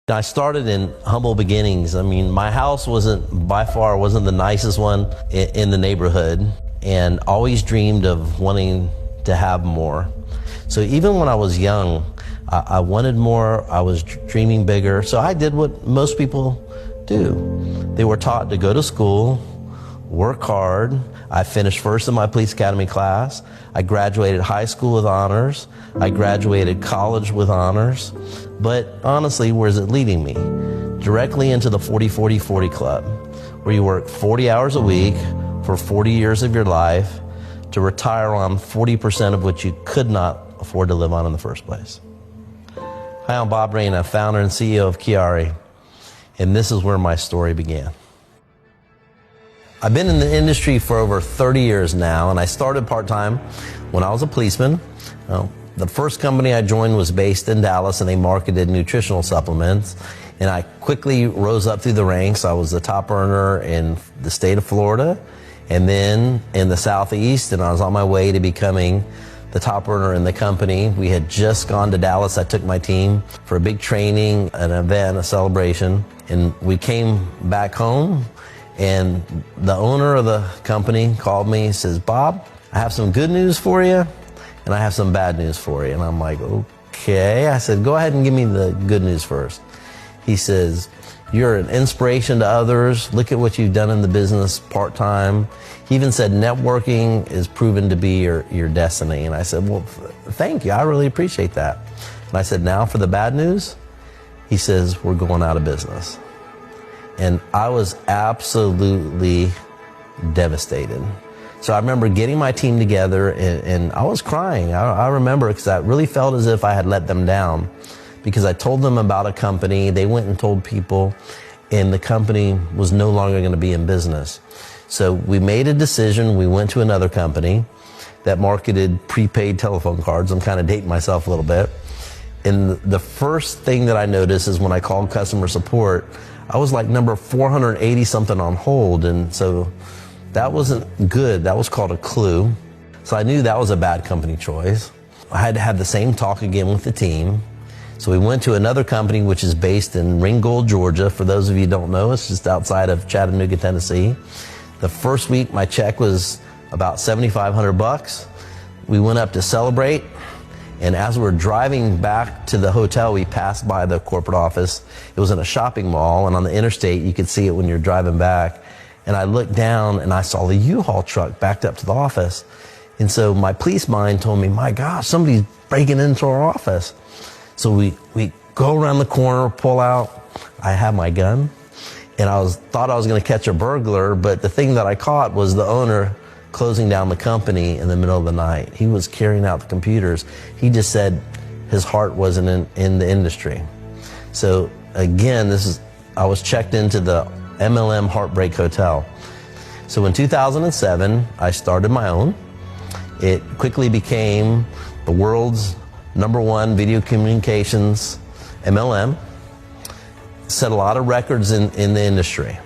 I started in humble beginnings. I mean, my house by far wasn't the nicest one in the neighborhood, and always dreamed of wanting to have more. So even when I was young, I wanted more. I was dreaming bigger. So I did what most people do. They were taught to go to school, work hard. I finished first in my police academy class. I graduated high school with honors. I graduated college with honors. But honestly, where's it leading me? Directly into the 40-40-40 club, where you work 40 hours a week for 40 years of your life to retire on 40% of which you could not afford to live on in the first place. Hi, I'm Bob Reyna, founder and CEO of Chiari, and this is where my story began. I've been in the industry for over 30 years now, and I started part-time when I was a policeman. The first company I joined was based in Dallas, and they marketed nutritional supplements. And I quickly rose up through the ranks. I was the top earner in the state of Florida, and then in the Southeast, and I was on my way to becoming the top earner in the company. We had just gone to Dallas. I took my team for a big training, an event, a celebration, and we came back home, and the owner of the company called me and says, "Bob, I have some good news for you, and I have some bad news for you." And I'm like, okay. I said, go ahead and give me the good news first. He says, "You're an inspiration to others. Look at what you've done in the business part-time." He even said, "Networking is proven to be your destiny." And I said, "Well, thank you. I really appreciate that." And I said, "Now for the bad news." He says, "We're going out of business." And I was absolutely devastated. So I remember getting my team together, and I was crying. I remember, because I really felt as if I had let them down, because I told them about a company. They went and told people, and the company was no longer going to be in business. So we made a decision. We went to another company that marketed prepaid telephone cards. I'm kind of dating myself a little bit. And the first thing that I noticed is when I called customer support, I was like number 480 something on hold. And so that wasn't good. That was called a clue. So I knew that was a bad company choice. I had to have the same talk again with the team. So we went to another company which is based in Ringgold, Georgia. For those of you who don't know, it's just outside of Chattanooga, Tennessee. The first week my check was about $7,500. We went up to celebrate, and as we were driving back to the hotel, we passed by the corporate office. It was in a shopping mall, and on the interstate you could see it when you're driving back. And I looked down and I saw the U-Haul truck backed up to the office. And so my police mind told me, my gosh, somebody's breaking into our office. So we go around the corner, pull out. I have my gun, and thought I was going to catch a burglar, but the thing that I caught was the owner closing down the company in the middle of the night. He was carrying out the computers. He just said his heart wasn't in the industry. So again, I was checked into the MLM Heartbreak Hotel. So in 2007, I started my own. It quickly became the world's #1 video communications MLM. Set a lot of records in the industry.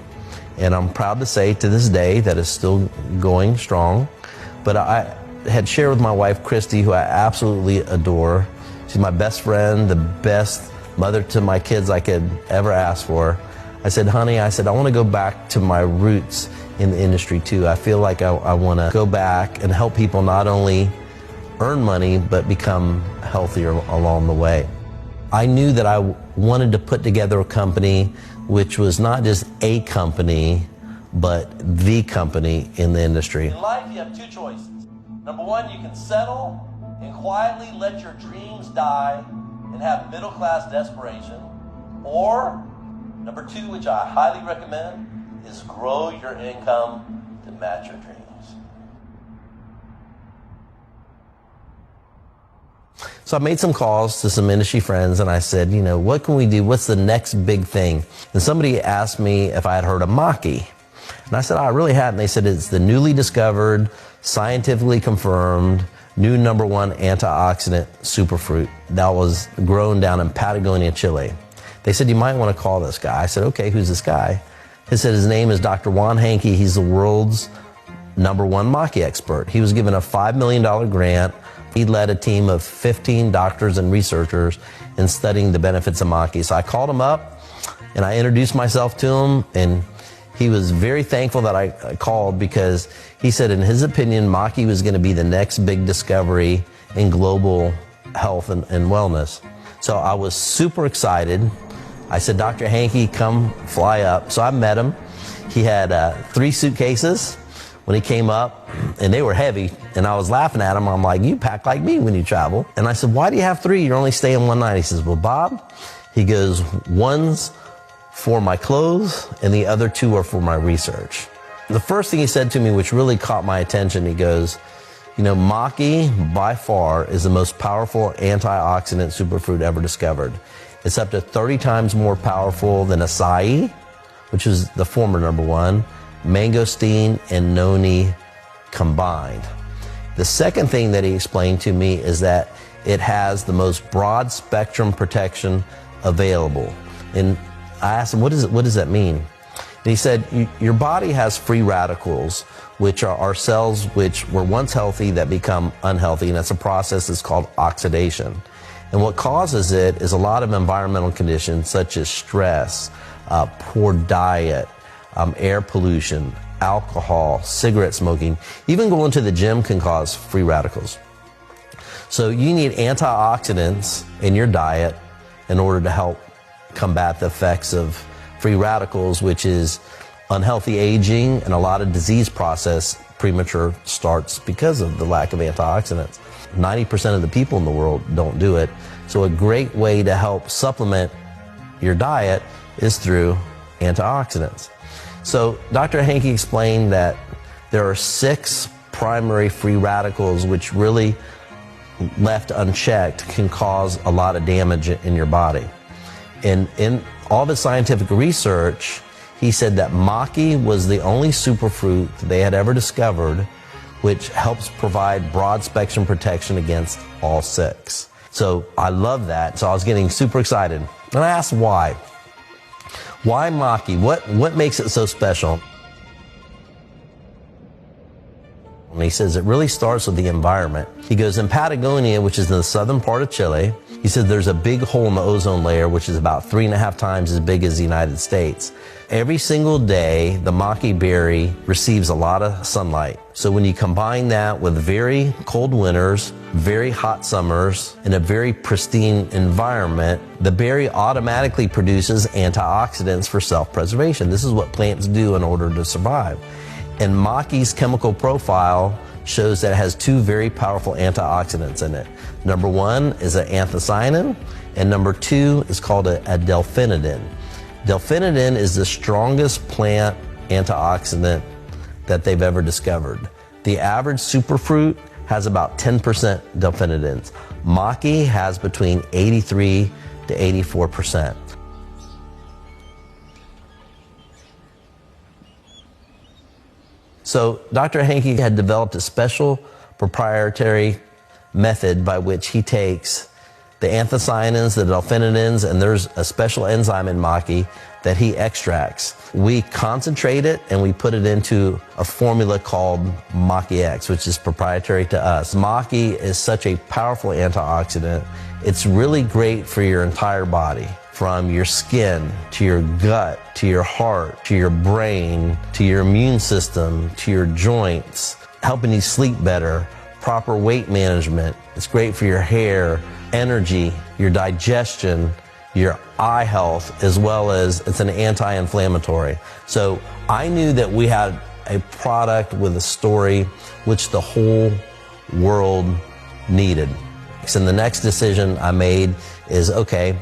And I'm proud to say to this day that it's still going strong. But I had shared with my wife, Christy, who I absolutely adore. She's my best friend, the best mother to my kids I could ever ask for. I said, honey, I want to go back to my roots in the industry too. I feel like I want to go back and help people not only earn money, but become healthier along the way. I knew that I wanted to put together a company which was not just a company, but the company in the industry. In life, you have two choices. Number one, you can settle and quietly let your dreams die and have middle-class desperation. Or number two, which I highly recommend, is grow your income to match your dreams. So I made some calls to some industry friends, and I said, what can we do? What's the next big thing? And somebody asked me if I had heard of Maki. And I said, I really hadn't. They said it's the newly discovered, scientifically confirmed, new #1 antioxidant superfruit that was grown down in Patagonia, Chile. They said, you might want to call this guy. I said, okay, who's this guy? He said his name is Dr. Juan Hankey. He's the world's #1 Maki expert. He was given a $5 million grant He led a team of 15 doctors and researchers in studying the benefits of Maki. So I called him up and I introduced myself to him, and he was very thankful that I called, because he said in his opinion Maki was going to be the next big discovery in global health and wellness. So I was super excited. I said, Dr. Hanke, come fly up. So I met him. He had 3 suitcases when he came up, and they were heavy. And I was laughing at him. I'm like, you pack like me when you travel. And I said, why do you have 3? You're only staying one night. He says, well, Bob, he goes, one's for my clothes and the other 2 are for my research. The first thing he said to me, which really caught my attention, he goes, you know, Maki by far is the most powerful antioxidant superfood ever discovered. It's up to 30 times more powerful than acai, which is the former number 1, mangosteen and noni combined. The second thing that he explained to me is that it has the most broad spectrum protection available. And I asked him, what does that mean? And he said, your body has free radicals, which are our cells which were once healthy that become unhealthy, and that's a process that's called oxidation. And what causes it is a lot of environmental conditions such as stress, poor diet, air pollution, alcohol, cigarette smoking. Even going to the gym can cause free radicals. So you need antioxidants in your diet in order to help combat the effects of free radicals, which is unhealthy aging and a lot of disease process premature starts because of the lack of antioxidants. 90% of the people in the world don't do it. So a great way to help supplement your diet is through antioxidants. So Dr. Hanke explained that there are 6 primary free radicals which really, left unchecked, can cause a lot of damage in your body. And in all the scientific research, he said that Maki was the only superfruit they had ever discovered which helps provide broad spectrum protection against all 6. So I love that. So I was getting super excited. And I asked why. Why Maki? What makes it so special? And he says it really starts with the environment. He goes, in Patagonia, which is in the southern part of Chile, he said there's a big hole in the ozone layer, which is about 3.5 times as big as the United States. Every single day, the maki berry receives a lot of sunlight. So when you combine that with very cold winters, very hot summers, and a very pristine environment, the berry automatically produces antioxidants for self-preservation. This is what plants do in order to survive. And maki's chemical profile shows that it has 2 very powerful antioxidants in it. Number 1 is an anthocyanin, and number 2 is called a delphinidin. Delphinidin is the strongest plant antioxidant that they've ever discovered. The average superfruit has about 10% delphinidins. Maki has between 83 to 84%. So Dr. Hanke had developed a special proprietary method by which he takes the anthocyanins, the delphinidins, and there's a special enzyme in maki that he extracts. We concentrate it and we put it into a formula called Maki X, which is proprietary to us. Maki is such a powerful antioxidant. It's really great for your entire body, from your skin to your gut to your heart to your brain to your immune system to your joints, helping you sleep better, proper weight management. It's great for your hair, energy, your digestion, your eye health, as well as it's an anti-inflammatory. So I knew that we had a product with a story which the whole world needed. And the next decision I made is, okay,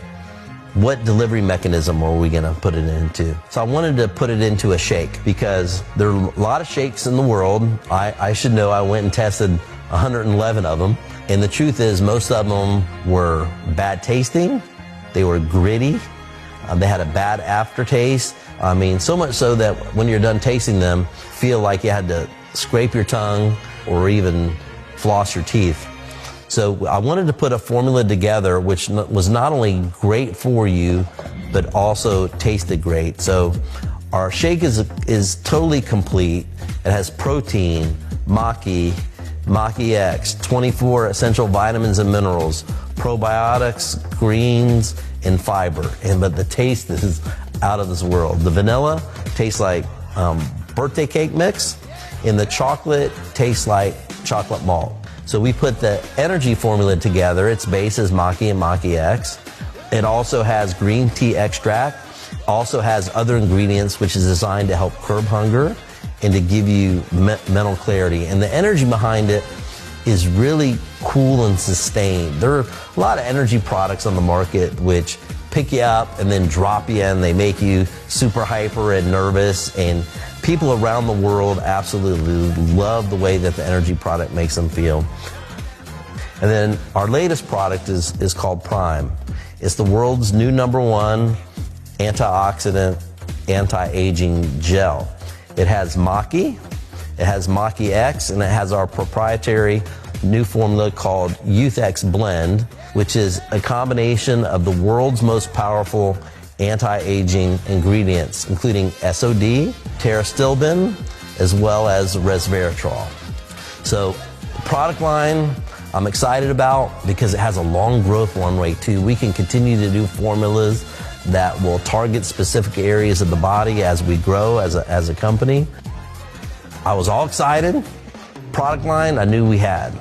what delivery mechanism are we going to put it into? So I wanted to put it into a shake because there are a lot of shakes in the world. I should know, I went and tested 111 of them. And the truth is, most of them were bad tasting. They were gritty. They had a bad aftertaste. I mean, so much so that when you're done tasting them, feel like you had to scrape your tongue or even floss your teeth. So I wanted to put a formula together which was not only great for you, but also tasted great. So our shake is totally complete. It has protein, maki, Maki X, 24 essential vitamins and minerals, probiotics, greens, and fiber. But the taste is out of this world. The vanilla tastes like birthday cake mix, and the chocolate tastes like chocolate malt. So we put the energy formula together. Its base is Maki and Maki X. It also has green tea extract, also has other ingredients which is designed to help curb hunger and to give you mental clarity. And the energy behind it is really cool and sustained. There are a lot of energy products on the market which pick you up and then drop you, and they make you super hyper and nervous, and people around the world absolutely love the way that the energy product makes them feel. And then our latest product is called Prime. It's the world's new #1 antioxidant anti-aging gel. It has Maki, it has Maki X, and it has our proprietary new formula called Youth X Blend, which is a combination of the world's most powerful anti-aging ingredients, including SOD, pterostilbene, as well as resveratrol. So the product line I'm excited about because it has a long growth runway too. We can continue to do formulas that will target specific areas of the body as we grow as a company. I was all excited. Product line I knew we had.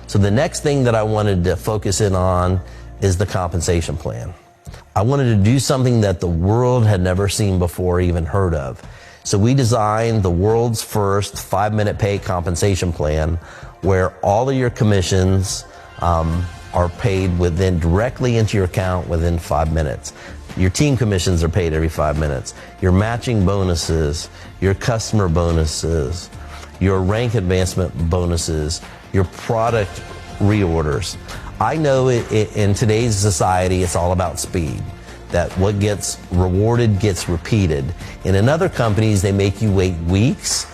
So the next thing that I wanted to focus in on is the compensation plan. I wanted to do something that the world had never seen before, even heard of. So we designed the world's first 5-minute pay compensation plan where all of your commissions are paid directly into your account within 5 minutes. Your team commissions are paid every 5 minutes. Your matching bonuses, your customer bonuses, your rank advancement bonuses, your product reorders. I know in today's society, it's all about speed. That what gets rewarded gets repeated. And in other companies, they make you wait weeks,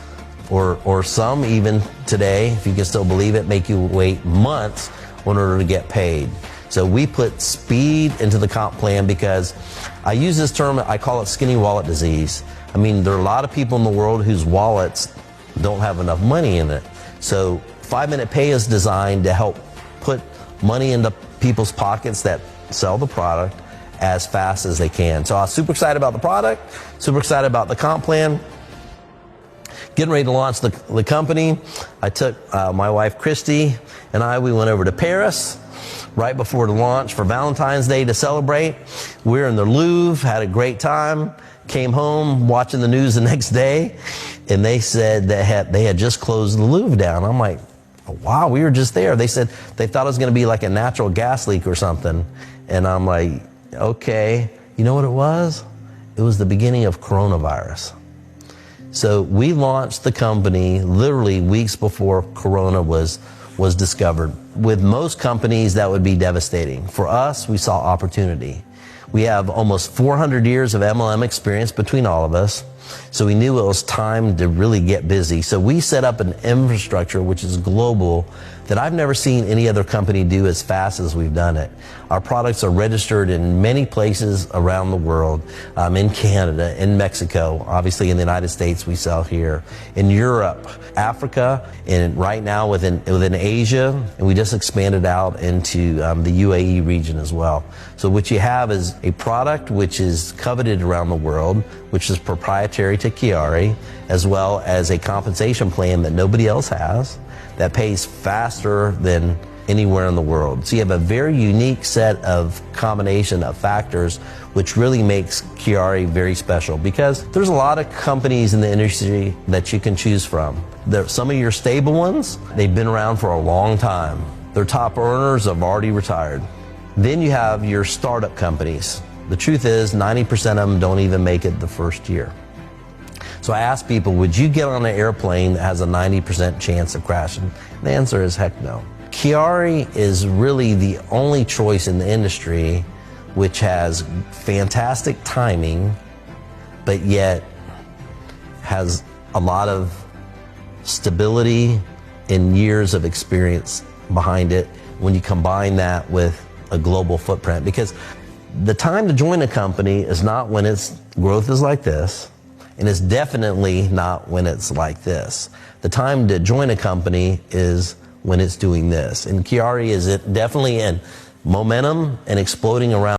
or some even today, if you can still believe it, make you wait months in order to get paid. So we put speed into the comp plan because I use this term, I call it skinny wallet disease. I mean, there are a lot of people in the world whose wallets don't have enough money in it. So 5-minute pay is designed to help put money into people's pockets that sell the product as fast as they can. So I was super excited about the product, super excited about the comp plan. Getting ready to launch the company, I took my wife Christy and we went over to Paris right before the launch for Valentine's Day to celebrate. We were in the Louvre, had a great time, came home watching the news the next day, and they said they had just closed the Louvre down. I'm like, wow, we were just there. They said they thought it was going to be like a natural gas leak or something. And I'm like, okay. You know what it was? It was the beginning of coronavirus. So we launched the company literally weeks before Corona was discovered. With most companies, that would be devastating. For us, we saw opportunity. We have almost 400 years of MLM experience between all of us. So we knew it was time to really get busy. So we set up an infrastructure which is global that I've never seen any other company do as fast as we've done it. Our products are registered in many places around the world, in Canada, in Mexico, obviously in the United States we sell here, in Europe, Africa, and right now within Asia, and we just expanded out into the UAE region as well. So what you have is a product which is coveted around the world, which is proprietary to Chiari, as well as a compensation plan that nobody else has, that pays faster than anywhere in the world. So you have a very unique set of combination of factors which really makes Chiari very special, because there's a lot of companies in the industry that you can choose from. Some of your stable ones, they've been around for a long time. Their top earners have already retired. Then you have your startup companies. The truth is 90% of them don't even make it the first year. So I asked people, would you get on an airplane that has a 90% chance of crashing? And the answer is heck no. Chiari is really the only choice in the industry which has fantastic timing, but yet has a lot of stability and years of experience behind it when you combine that with a global footprint. Because the time to join a company is not when its growth is like this. And it's definitely not when it's like this. The time to join a company is when it's doing this. And Chiari is definitely in momentum and exploding around.